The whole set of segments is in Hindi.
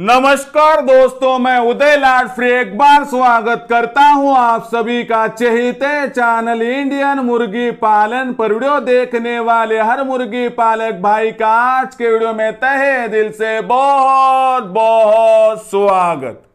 नमस्कार दोस्तों, मैं उदय लाडफ्री एक बार स्वागत करता हूं आप सभी का चहेते चैनल इंडियन मुर्गी पालन पर वीडियो देखने वाले हर मुर्गी पालक भाई का आज के वीडियो में तहे दिल से बहुत बहुत स्वागत।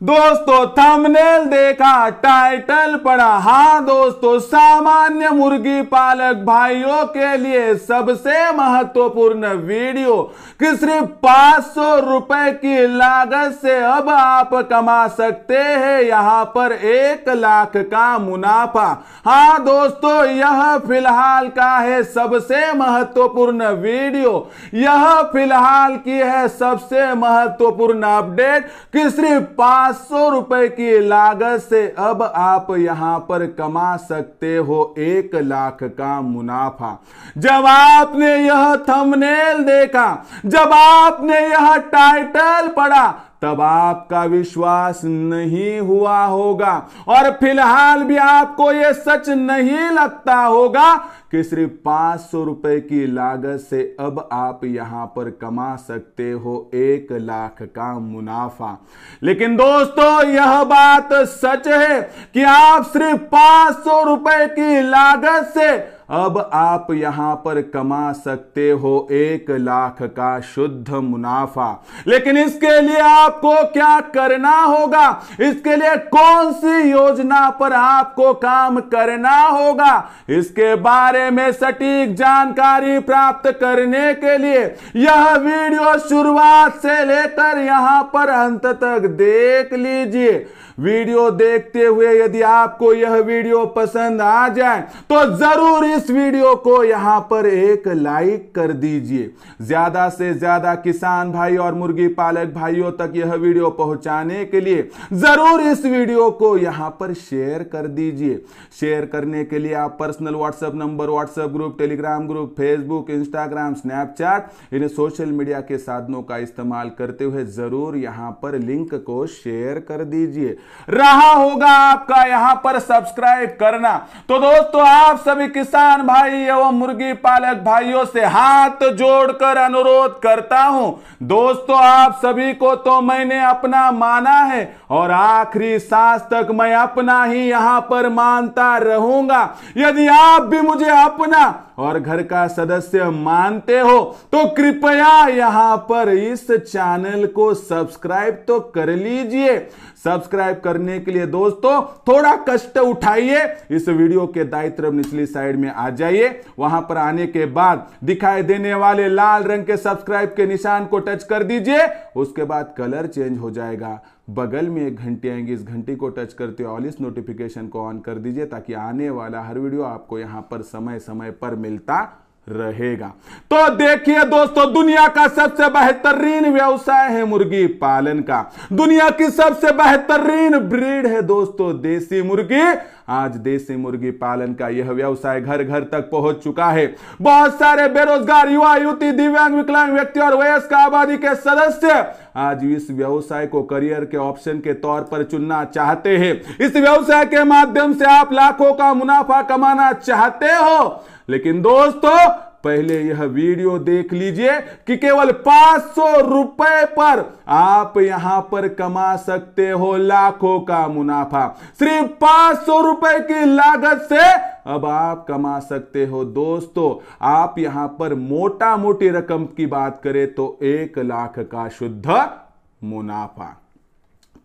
दोस्तों थंबनेल देखा, टाइटल पढ़ा। हाँ दोस्तों, सामान्य मुर्गी पालक भाइयों के लिए सबसे महत्वपूर्ण वीडियो कि सिर्फ 500 रुपए की लागत से अब आप कमा सकते हैं यहां पर 1 लाख का मुनाफा। हाँ दोस्तों, यह फिलहाल का है सबसे महत्वपूर्ण वीडियो। यह फिलहाल की है सबसे महत्वपूर्ण अपडेट कि सिर्फ 500 रुपए की लागत से अब आप यहां पर कमा सकते हो 1 लाख का मुनाफा। जब आपने यह थंबनेल देखा, जब आपने यह टाइटल पढ़ा, तब आपका विश्वास नहीं हुआ होगा और फिलहाल भी आपको यह सच नहीं लगता होगा कि सिर्फ 500 रुपए की लागत से अब आप यहां पर कमा सकते हो 1 लाख का मुनाफा। लेकिन दोस्तों, यह बात सच है कि आप सिर्फ 500 रुपए की लागत से अब आप यहां पर कमा सकते हो 1 लाख का शुद्ध मुनाफा। लेकिन इसके लिए आपको क्या करना होगा, इसके लिए कौन सी योजना पर आपको काम करना होगा, इसके बारे में सटीक जानकारी प्राप्त करने के लिए यह वीडियो शुरुआत से लेकर यहां पर अंत तक देख लीजिए। वीडियो देखते हुए यदि आपको यह वीडियो पसंद आ जाए तो जरूर इस वीडियो को यहां पर एक लाइक कर दीजिए। ज्यादा से ज्यादा किसान भाई और मुर्गी पालक भाइयों तक यह वीडियो पहुंचाने के लिए जरूर इस वीडियो को यहां पर शेयर कर दीजिए। शेयर करने के लिए आप personal WhatsApp number, WhatsApp group, Telegram group, Facebook, Instagram, Snapchat इन सोशल मीडिया के साधनों का इस्तेमाल करते हुए जरूर यहां पर लिंक को शेयर कर दीजिए। रहा होगा आपका यहां पर सब्सक्राइब करना। तो दोस्तों, आप सभी किसान भाई एवं मुर्गी पालक भाइयों से हाथ जोड़कर अनुरोध करता हूं, दोस्तों आप सभी को तो मैंने अपना माना है और आखिरी सांस तक मैं अपना ही यहां पर मानता रहूंगा। यदि आप भी मुझे अपना और घर का सदस्य मानते हो तो कृपया यहां पर इस चैनल को सब्सक्राइब तो कर लीजिए। सब्सक्राइब करने के लिए दोस्तों थोड़ा कष्ट उठाइए, इस वीडियो के दाईं तरफ निचली साइड में आ जाइए। वहां पर आने के बाद दिखाई देने वाले लाल रंग के सब्सक्राइब के निशान को टच कर दीजिए। उसके बाद कलर चेंज हो जाएगा, बगल में एक घंटी आएंगी, इस घंटी को टच करते ऑल इस नोटिफिकेशन को ऑन कर दीजिए ताकि आने वाला हर वीडियो आपको यहां पर समय समय पर मिलता रहेगा। तो देखिए दोस्तों, दुनिया का सबसे बेहतरीन व्यवसाय है मुर्गी पालन का। दुनिया की सबसे बेहतरीन ब्रीड है दोस्तों देसी मुर्गी। आज देसी मुर्गी पालन का यह व्यवसाय घर घर तक पहुंच चुका है। बहुत सारे बेरोजगार युवा युवती, दिव्यांग, विकलांग व्यक्ति और वयस्क आबादी के सदस्य आज इस व्यवसाय को करियर के ऑप्शन के तौर पर चुनना चाहते हैं। इस व्यवसाय के माध्यम से आप लाखों का मुनाफा कमाना चाहते हो। लेकिन दोस्तों, पहले यह वीडियो देख लीजिए कि केवल 500 रुपए पर आप यहां पर कमा सकते हो लाखों का मुनाफा। सिर्फ 500 रुपए की लागत से अब आप कमा सकते हो दोस्तों, आप यहां पर मोटा मोटी रकम की बात करें तो 1 लाख का शुद्ध मुनाफा।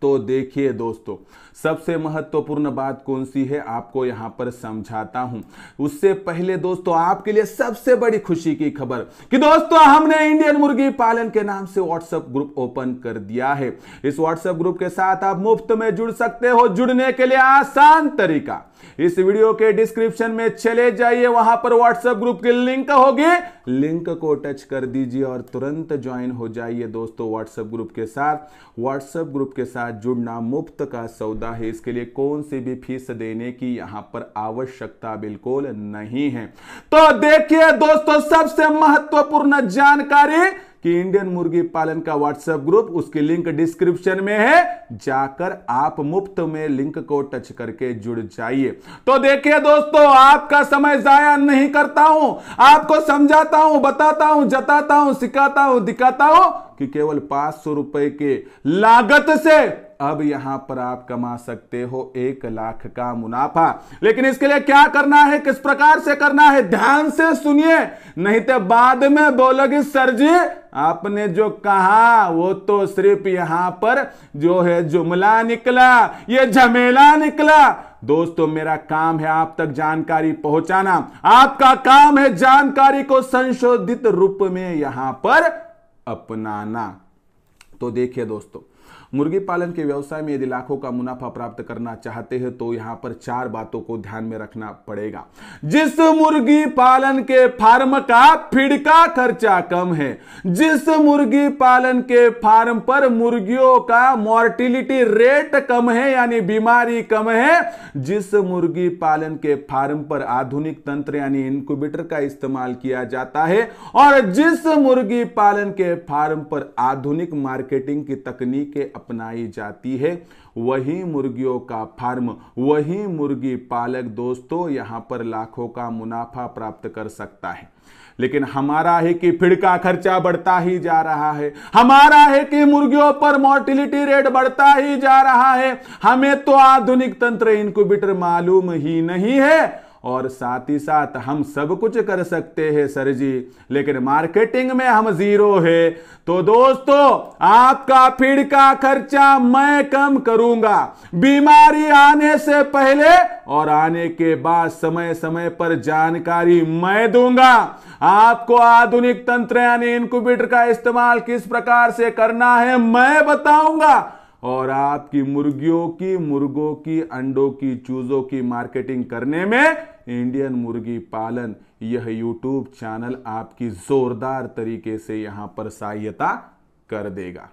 तो देखिए दोस्तों, सबसे महत्वपूर्ण बात कौन सी है आपको यहां पर समझाता हूं। उससे पहले दोस्तों, आपके लिए सबसे बड़ी खुशी की खबर कि दोस्तों हमने इंडियन मुर्गी पालन के नाम से व्हाट्सएप ग्रुप ओपन कर दिया है। इस व्हाट्सएप ग्रुप के साथ आप मुफ्त में जुड़ सकते हो। जुड़ने के लिए आसान तरीका, इस वीडियो के डिस्क्रिप्शन में चले जाइए, वहां पर व्हाट्सएप ग्रुप की लिंक होगी, लिंक को टच कर दीजिए और तुरंत ज्वाइन हो जाइए दोस्तों व्हाट्सएप ग्रुप के साथ। व्हाट्सएप ग्रुप के साथ जुड़ना मुफ्त का सौदा है, इसके लिए कौन सी भी फीस देने की यहां पर आवश्यकता बिल्कुल नहीं है। तो देखिए दोस्तों, सबसे महत्वपूर्ण जानकारी कि इंडियन मुर्गी पालन का व्हाट्सएप ग्रुप, उसकी लिंक डिस्क्रिप्शन में है, जाकर आप मुफ्त में लिंक को टच करके जुड़ जाइए। तो देखिए दोस्तों, आपका समय जाया नहीं करता हूं, आपको समझाता हूं, बताता हूं, जताता हूं, सिखाता हूं, दिखाता हूं कि केवल 500 रुपए के लागत से अब यहां पर आप कमा सकते हो 1 लाख का मुनाफा। लेकिन इसके लिए क्या करना है, किस प्रकार से करना है, ध्यान से सुनिए, नहीं तो बाद में बोलोगे सर जी आपने जो कहा वो तो सिर्फ यहां पर जो है जुमला निकला, ये झमेला निकला। दोस्तों मेरा काम है आप तक जानकारी पहुंचाना, आपका काम है जानकारी को संशोधित रूप में यहां पर अपनाना। तो देखिए दोस्तों, मुर्गी पालन के व्यवसाय में यदि लाखों का मुनाफा प्राप्त करना चाहते हैं तो यहां पर 4 बातों को ध्यान में रखना पड़ेगा। जिस मुर्गी पालन के फार्म का फीड का खर्चा कम है, जिस मुर्गी पालन के फार्म पर मुर्गियों का मोर्टिलिटी रेट कम है यानी बीमारी कम है, जिस मुर्गी पालन के फार्म पर आधुनिक तंत्र यानी इनक्यूबेटर का इस्तेमाल किया जाता है, और जिस मुर्गी पालन के फार्म पर आधुनिक मार्केटिंग की तकनीकें अपनाई जाती है, वही मुर्गियों का फार्म, वही मुर्गी पालक दोस्तों यहां पर लाखों का मुनाफा प्राप्त कर सकता है। लेकिन हमारा है कि फीड का खर्चा बढ़ता ही जा रहा है, हमारा है कि मुर्गियों पर मोर्टिलिटी रेट बढ़ता ही जा रहा है, हमें तो आधुनिक तंत्र इनक्यूबेटर मालूम ही नहीं है, और साथ ही साथ हम सब कुछ कर सकते हैं सर जी, लेकिन मार्केटिंग में हम जीरो है। तो दोस्तों आपका फीड का खर्चा मैं कम करूंगा, बीमारी आने से पहले और आने के बाद समय समय पर जानकारी मैं दूंगा। आपको आधुनिक तंत्र यानी इनक्यूबेटर का इस्तेमाल किस प्रकार से करना है मैं बताऊंगा, और आपकी मुर्गियों की, मुर्गों की, अंडों की, चूजों की मार्केटिंग करने में इंडियन मुर्गी पालन यह यूट्यूब चैनल आपकी जोरदार तरीके से यहां पर सहायता कर देगा।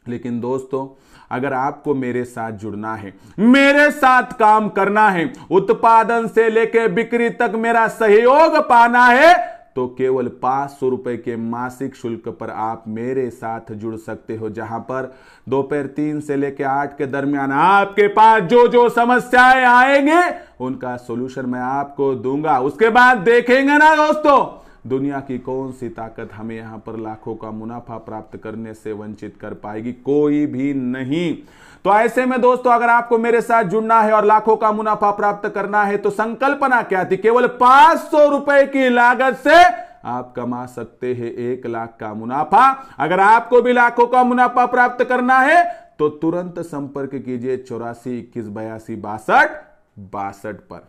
लेकिन दोस्तों अगर आपको मेरे साथ जुड़ना है, मेरे साथ काम करना है, उत्पादन से लेकर बिक्री तक मेरा सहयोग पाना है, तो केवल 500 रुपए के मासिक शुल्क पर आप मेरे साथ जुड़ सकते हो, जहां पर दोपहर 3 से लेकर 8 के दरमियान आपके पास जो जो समस्याएं आएंगे उनका सॉल्यूशन मैं आपको दूंगा। उसके बाद देखेंगे ना दोस्तों दुनिया की कौन सी ताकत हमें यहां पर लाखों का मुनाफा प्राप्त करने से वंचित कर पाएगी, कोई भी नहीं। तो ऐसे में दोस्तों अगर आपको मेरे साथ जुड़ना है और लाखों का मुनाफा प्राप्त करना है तो संकल्पना क्या थी, केवल 500 रुपए की लागत से आप कमा सकते हैं 1 लाख का मुनाफा। अगर आपको भी लाखों का मुनाफा प्राप्त करना है तो तुरंत संपर्क कीजिए 84 21 82 62 पर।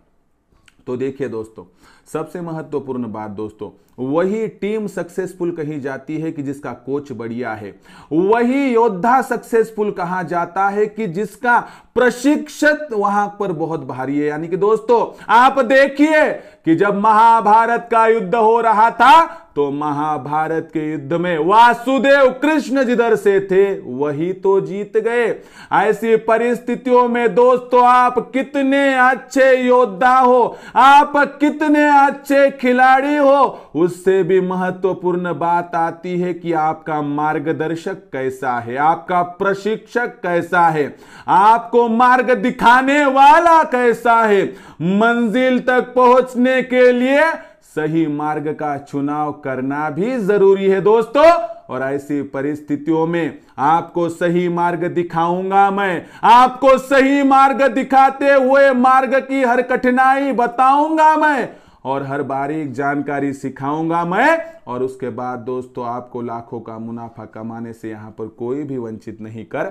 तो देखिए दोस्तों सबसे महत्वपूर्ण बात दोस्तों, वही टीम सक्सेसफुल कही जाती है कि जिसका कोच बढ़िया है, वही योद्धा सक्सेसफुल कहा जाता है कि जिसका प्रशिक्षक वहां पर बहुत भारी है। यानी कि दोस्तों आप देखिए कि जब महाभारत का युद्ध हो रहा था तो महाभारत के युद्ध में वासुदेव कृष्ण जिधर से थे वही तो जीत गए। ऐसी परिस्थितियों में दोस्तों आप कितने अच्छे योद्धा हो, आप कितने अच्छे खिलाड़ी हो, उससे भी महत्वपूर्ण बात आती है कि आपका मार्गदर्शक कैसा है, आपका प्रशिक्षक कैसा है, आपको मार्ग दिखाने वाला कैसा है। मंजिल तक पहुंचने के लिए सही मार्ग का चुनाव करना भी जरूरी है दोस्तों, और ऐसी परिस्थितियों में आपको सही मार्ग दिखाऊंगा मैं, आपको सही मार्ग दिखाते हुए मार्ग की हर कठिनाई बताऊंगा मैं और हर बारीक जानकारी सिखाऊंगा मैं, और उसके बाद दोस्तों आपको लाखों का मुनाफा कमाने से यहां पर कोई भी वंचित नहीं कर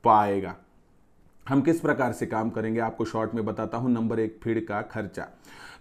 पाएगा। हम किस प्रकार से काम करेंगे आपको शॉर्ट में बताता हूं। नंबर 1 फीड का खर्चा।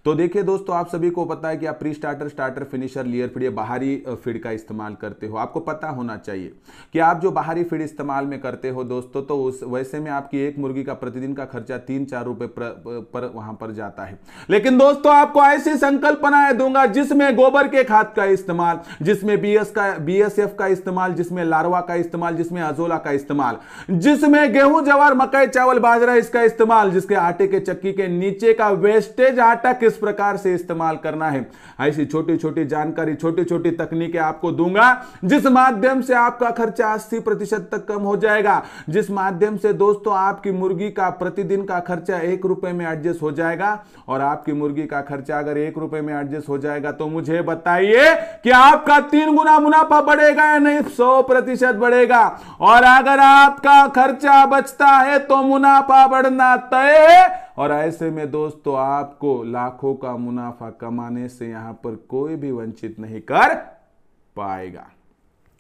तो देखिए दोस्तों आप सभी को पता है कि आप pre starter, starter, finisher, layer feed या बाहरी फीड का इस्तेमाल करते हो। आपको पता होना चाहिए कि आप जो बाहरी फीड इस्तेमाल में करते हो दोस्तों, तो उस वैसे में आपकी एक मुर्गी का प्रतिदिन का खर्चा 3-4 रुपए पर वहां पर जाता है। लेकिन दोस्तों आपको ऐसी संकल्पनाएं दूंगा जिसमें गोबर के खाद का इस्तेमाल, जिसमें BSF का इस्तेमाल, जिसमें लार्वा का इस्तेमाल, जिसमें अजोला का इस्तेमाल, जिसमें गेहूं, जवार, मकई, चावल, बाजरा इसका इस्तेमाल, जिसके आटे के चक्की के नीचे का वेस्टेज आटा किस प्रकार से इस्तेमाल करना है, ऐसी छोटी छोटी जानकारी, छोटी छोटी तकनीकें आपको दूंगा, जिस माध्यम से आपका खर्चा 80% तक कम हो जाएगा, जिस माध्यम से दोस्तों आपकी मुर्गी का प्रतिदिन का खर्चा 1 रुपए में एडजस्ट हो जाएगा। और आपकी मुर्गी का खर्चा अगर 1 रुपए में एडजस्ट हो जाएगा तो मुझे बताइए कि आपका 3 गुना मुनाफा बढ़ेगा या नहीं? 100% बढ़ेगा। और अगर आपका खर्चा बचता है तो मुनाफा बढ़ना तय है। और ऐसे में दोस्तों आपको लाखों का मुनाफा कमाने से यहां पर कोई भी वंचित नहीं कर पाएगा।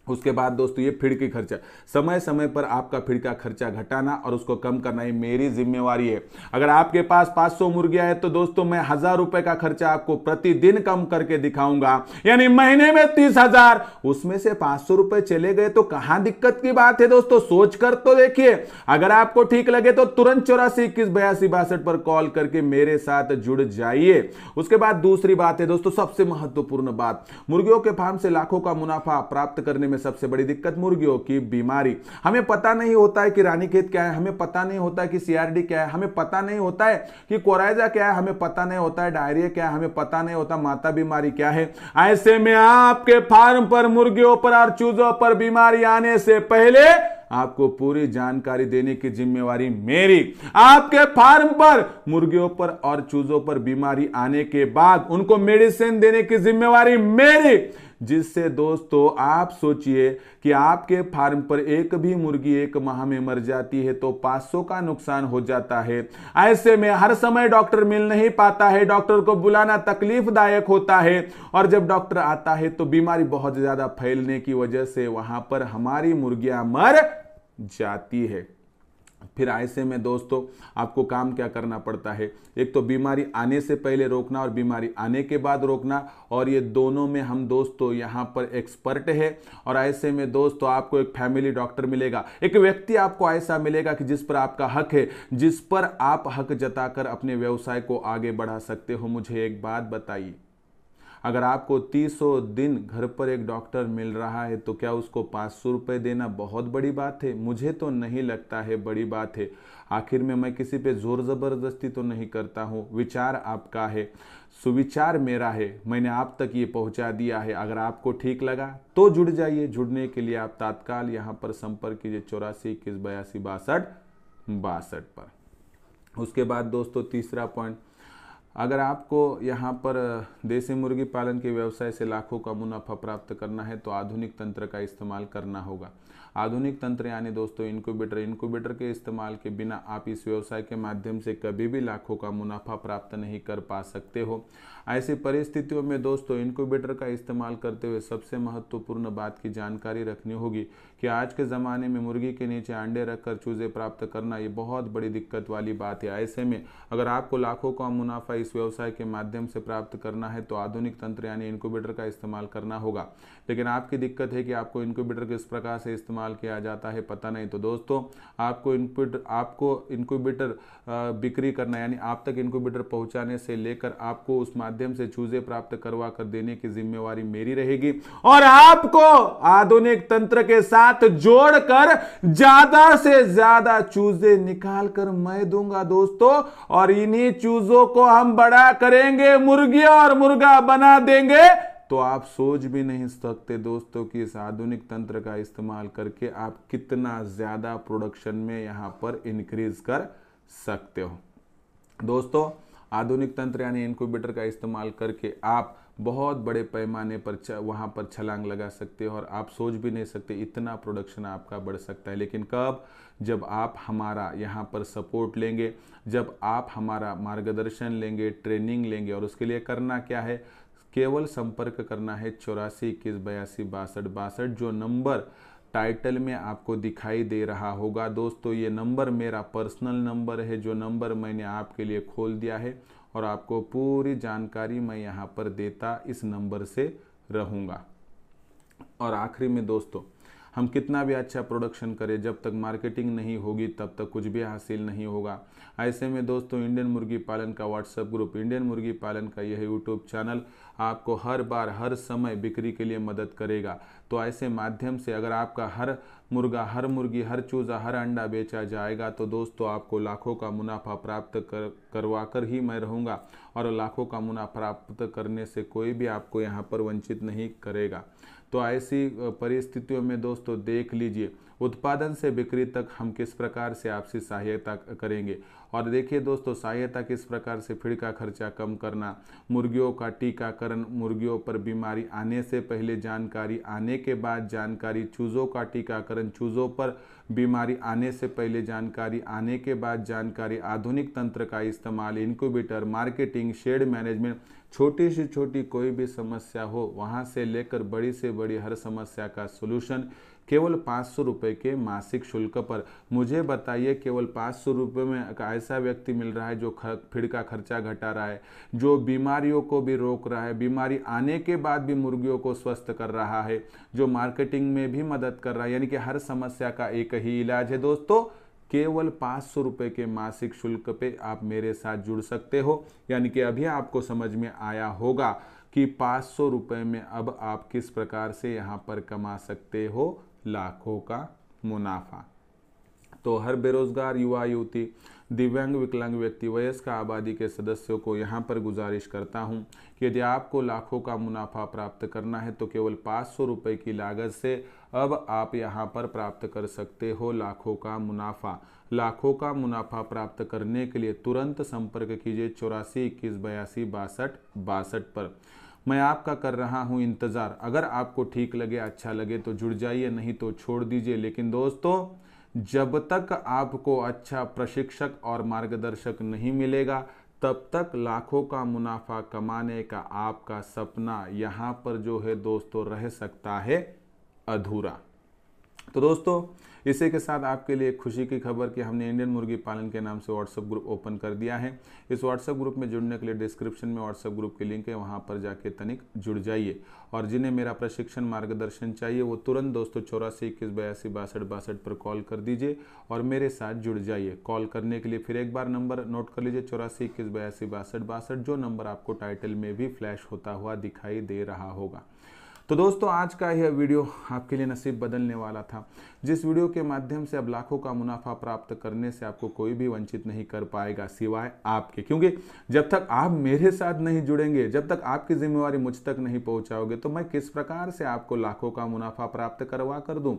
उसके बाद दोस्तों ये फीड की खर्चा, समय समय पर आपका फीड का खर्चा घटाना और उसको कम करना ही मेरी जिम्मेवारी है। अगर आपके पास 500 मुर्गियां है तो दोस्तों मैं 1000 रुपए का खर्चा आपको प्रतिदिन कम करके दिखाऊंगा, यानी महीने में 30,000। उसमें से 500 रुपए चले गए तो कहां दिक्कत की बात है दोस्तों? सोच कर तो देखिए। अगर आपको ठीक लगे तो तुरंत 84218262 पर कॉल करके मेरे साथ जुड़ जाइए। उसके बाद दूसरी बात है दोस्तों, सबसे महत्वपूर्ण बात, मुर्गियों के फार्म से लाखों का मुनाफा प्राप्त करने में सबसे बड़ी दिक्कत मुर्गियों की बीमारी। हमें पता नहीं होता है कि रानीखेत क्या है, हमें पता नहीं होता है कि सीआरडी क्या है, हमें पता नहीं होता है कि कोराइजा क्या है, हमें पता नहीं होता है डायरिया क्या है, हमें पता नहीं होता माता बीमारी क्या है। ऐसे में आपके फार्म पर मुर्गियों पर और चूजों पर बीमारी आने से पहले आपको पूरी जानकारी देने की जिम्मेवारी मेरी। आपके फार्म पर मुर्गियों पर और चूजों पर बीमारी आने के बाद उनको मेडिसिन देने की जिम्मेवारी मेरी, जिससे दोस्तों आप सोचिए कि आपके फार्म पर एक भी मुर्गी 1 माह में मर जाती है तो 500 का नुकसान हो जाता है। ऐसे में हर समय डॉक्टर मिल नहीं पाता है, डॉक्टर को बुलाना तकलीफदायक होता है, और जब डॉक्टर आता है तो बीमारी बहुत ज्यादा फैलने की वजह से वहां पर हमारी मुर्गियां मर जाती है। फिर ऐसे में दोस्तों आपको काम क्या करना पड़ता है? एक तो बीमारी आने से पहले रोकना और बीमारी आने के बाद रोकना, और ये दोनों में हम दोस्तों यहाँ पर एक्सपर्ट है। और ऐसे में दोस्तों आपको एक फैमिली डॉक्टर मिलेगा, एक व्यक्ति आपको ऐसा मिलेगा कि जिस पर आपका हक है, जिस पर आप हक जताकर अपने व्यवसाय को आगे बढ़ा सकते हो। मुझे एक बात बताइए, अगर आपको 300 दिन घर पर एक डॉक्टर मिल रहा है तो क्या उसको 500 रुपये देना बहुत बड़ी बात है? मुझे तो नहीं लगता है बड़ी बात है। आखिर में मैं किसी पे जोर जबरदस्ती तो नहीं करता हूँ, विचार आपका है, सुविचार मेरा है, मैंने आप तक ये पहुँचा दिया है। अगर आपको ठीक लगा तो जुड़ जाइए। जुड़ने के लिए आप तत्काल यहाँ पर संपर्क कीजिए 84218262 पर। उसके बाद दोस्तों तीसरा पॉइंट, अगर आपको यहाँ पर देसी मुर्गी पालन के व्यवसाय से लाखों का मुनाफा प्राप्त करना है तो आधुनिक तंत्र का इस्तेमाल करना होगा। आधुनिक तंत्र यानी दोस्तों इंक्यूबेटर के इस्तेमाल के बिना आप इस व्यवसाय के माध्यम से कभी भी लाखों का मुनाफा प्राप्त नहीं कर पा सकते हो। ऐसी परिस्थितियों में दोस्तों इंक्यूबेटर का इस्तेमाल करते हुए सबसे महत्वपूर्ण बात की जानकारी रखनी होगी कि आज के ज़माने में मुर्गी के नीचे अंडे रखकर चूजे प्राप्त करना ये बहुत बड़ी दिक्कत वाली बात है। ऐसे में अगर आपको लाखों का मुनाफा इस व्यवसाय के माध्यम से प्राप्त करना है तो आधुनिक तंत्र यानी इंक्यूबेटर का इस्तेमाल करना होगा। लेकिन आपकी दिक्कत है कि आपको इंक्यूबेटर किस प्रकार से इस्तेमाल किया जाता है पता नहीं। तो दोस्तों आपको इंक्यूबेटर बिक्री करना यानी आप तक इंक्यूबेटर पहुंचाने से लेकर आपको उस माध्यम से चूजे प्राप्त करवा कर देने की जिम्मेवारी मेरी रहेगी, और आपको आधुनिक तंत्र के साथ जोड़कर ज्यादा से ज्यादा चूजे निकाल कर मैं दूंगा दोस्तों, और इन्हीं चूजों को हम बड़ा करेंगे, मुर्गी और मुर्गा बना देंगे। तो आप सोच भी नहीं सकते दोस्तों कि इस आधुनिक तंत्र का इस्तेमाल करके आप कितना ज्यादा प्रोडक्शन में यहां पर इंक्रीज कर सकते हो। दोस्तों आधुनिक तंत्र यानी इंक्यूबेटर का इस्तेमाल करके आप बहुत बड़े पैमाने पर वहाँ पर छलांग लगा सकते हो, और आप सोच भी नहीं सकते इतना प्रोडक्शन आपका बढ़ सकता है। लेकिन कब? जब आप हमारा यहाँ पर सपोर्ट लेंगे, जब आप हमारा मार्गदर्शन लेंगे, ट्रेनिंग लेंगे। और उसके लिए करना क्या है? केवल संपर्क करना है 84218262, जो नंबर टाइटल में आपको दिखाई दे रहा होगा। दोस्तों ये नंबर मेरा पर्सनल नंबर है, जो नंबर मैंने आपके लिए खोल दिया है, और आपको पूरी जानकारी मैं यहाँ पर देता इस नंबर से रहूँगा। और आखिरी में दोस्तों हम कितना भी अच्छा प्रोडक्शन करें, जब तक मार्केटिंग नहीं होगी तब तक कुछ भी हासिल नहीं होगा। ऐसे में दोस्तों इंडियन मुर्गी पालन का व्हाट्सएप ग्रुप, इंडियन मुर्गी पालन का यह यूट्यूब चैनल आपको हर बार हर समय बिक्री के लिए मदद करेगा। तो ऐसे माध्यम से अगर आपका हर मुर्गा, हर मुर्गी, हर चूज़ा, हर अंडा बेचा जाएगा तो दोस्तों आपको लाखों का मुनाफा प्राप्त करवा कर ही मैं रहूँगा, और लाखों का मुनाफा प्राप्त करने से कोई भी आपको यहाँ पर वंचित नहीं करेगा। तो ऐसी परिस्थितियों में दोस्तों देख लीजिए, उत्पादन से बिक्री तक हम किस प्रकार से आपसी सहायता करेंगे। और देखिए दोस्तों, सहायता किस प्रकार से, फीड का खर्चा कम करना, मुर्गियों का टीकाकरण, मुर्गियों पर बीमारी आने से पहले जानकारी, आने के बाद जानकारी, चूज़ों का टीकाकरण, चूज़ों पर बीमारी आने से पहले जानकारी, आने के बाद जानकारी, आधुनिक तंत्र का इस्तेमाल, इनक्यूबेटर, मार्केटिंग, शेड मैनेजमेंट, छोटी से छोटी कोई भी समस्या हो वहाँ से लेकर बड़ी से बड़ी हर समस्या का सोल्यूशन केवल 500 रुपये के मासिक शुल्क पर। मुझे बताइए, केवल 500 रुपये में एक ऐसा व्यक्ति मिल रहा है जो फीड का खर्चा घटा रहा है, जो बीमारियों को भी रोक रहा है, बीमारी आने के बाद भी मुर्गियों को स्वस्थ कर रहा है, जो मार्केटिंग में भी मदद कर रहा है, यानी कि हर समस्या का एक ही इलाज है दोस्तों। केवल 500 रुपये के मासिक शुल्क पे आप मेरे साथ जुड़ सकते हो। यानी कि अभी आपको समझ में आया होगा कि 500 रुपये में अब आप किस प्रकार से यहाँ पर कमा सकते हो लाखों का मुनाफा। तो हर बेरोजगार युवा युवती, दिव्यांग विकलांग व्यक्ति, वयस्क आबादी के सदस्यों को यहाँ पर गुजारिश करता हूँ कि यदि आपको लाखों का मुनाफा प्राप्त करना है तो केवल 500 रुपये की लागत से अब आप यहाँ पर प्राप्त कर सकते हो लाखों का मुनाफा। लाखों का मुनाफा प्राप्त करने के लिए तुरंत संपर्क कीजिए 84 21 82 62 62 पर। मैं आपका कर रहा हूं इंतज़ार। अगर आपको ठीक लगे, अच्छा लगे तो जुड़ जाइए, नहीं तो छोड़ दीजिए। लेकिन दोस्तों, जब तक आपको अच्छा प्रशिक्षक और मार्गदर्शक नहीं मिलेगा तब तक लाखों का मुनाफा कमाने का आपका सपना यहाँ पर जो है दोस्तों रह सकता है अधूरा। तो दोस्तों, इसी के साथ आपके लिए खुशी की खबर कि हमने इंडियन मुर्गी पालन के नाम से व्हाट्सएप ग्रुप ओपन कर दिया है। इस व्हाट्सएप ग्रुप में जुड़ने के लिए डिस्क्रिप्शन में व्हाट्सएप ग्रुप की लिंक है, वहां पर जाके तनिक जुड़ जाइए। और जिन्हें मेरा प्रशिक्षण मार्गदर्शन चाहिए वो तुरंत दोस्तों 84 21 82 62 62 पर कॉल कर दीजिए और मेरे साथ जुड़ जाइए। कॉल करने के लिए फिर एक बार नंबर नोट कर लीजिए 84 21 82 62 62, जो नंबर आपको टाइटल में भी फ्लैश होता हुआ दिखाई दे रहा होगा। तो दोस्तों, आज का यह वीडियो आपके लिए नसीब बदलने वाला था, जिस वीडियो के माध्यम से अब लाखों का मुनाफा प्राप्त करने से आपको कोई भी वंचित नहीं कर पाएगा सिवाय आपके। क्योंकि जब तक आप मेरे साथ नहीं जुड़ेंगे, जब तक आपकी जिम्मेवारी मुझ तक नहीं पहुंचाओगे, तो मैं किस प्रकार से आपको लाखों का मुनाफा प्राप्त करवा कर दूं।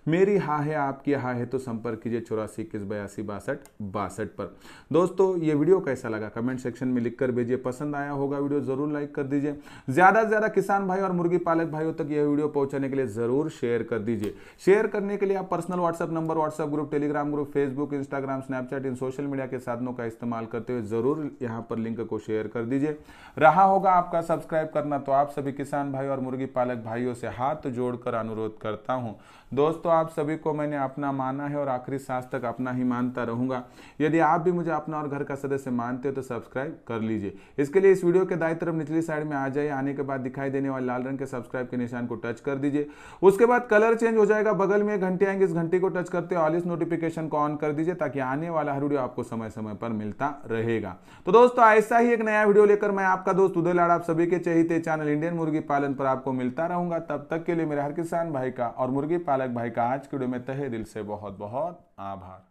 मेरी हाँ है, आपकी हाँ है, तो संपर्क कीजिए 84 21 82 62 62 पर। दोस्तों, ये वीडियो कैसा लगा कमेंट सेक्शन में लिखकर भेजिए। पसंद आया होगा वीडियो जरूर लाइक कर दीजिए। ज्यादा से ज्यादा किसान भाई और मुर्गी पालक भाइयों तक यह वीडियो पहुंचाने के लिए जरूर शेयर कर दीजिए। शेयर करने के लिए आप personal WhatsApp number, WhatsApp group, Telegram group, Facebook, Instagram, Snapchat, इन सोशल मीडिया के साधनों का इस्तेमाल करते हुए जरूर यहाँ पर लिंक को शेयर कर दीजिए। रहा होगा आपका सब्सक्राइब करना, तो आप सभी किसान भाई और मुर्गी पालक भाइयों से हाथ जोड़कर अनुरोध करता हूँ। दोस्तों, आप सभी को मैंने अपना माना है और आखिरी सांस तक अपना ही मानता रहूंगा। यदि आप भी मुझे अपना और घर का सदस्य मानते हो तो सब्सक्राइब कर लीजिए। इसके लिए इस वीडियो के दाईं तरफ निचली साइड में आ जाइए, आने के बाद दिखाई देने वाले लाल रंग के सब्सक्राइब के निशान को टच कर दीजिए। उसके बाद कलर चेंज हो जाएगा, बगल में एक घंटी आएंगे, इस घंटी को टच करते ऑल इस नोटिफिकेशन को ऑन कर दीजिए ताकि आने वाला हर वीडियो आपको समय समय पर मिलता रहेगा। तो दोस्तों, ऐसा ही एक नया वीडियो लेकर मैं आपका दोस्त उदय लाड आप सभी के चहेते चैनल इंडियन मुर्गी पालन पर आपको मिलता रहूंगा। तब तक के लिए मेरे हर किसान भाई का और मुर्गी पालक भाई का आज के वीडियो में तहे दिल से बहुत बहुत आभार।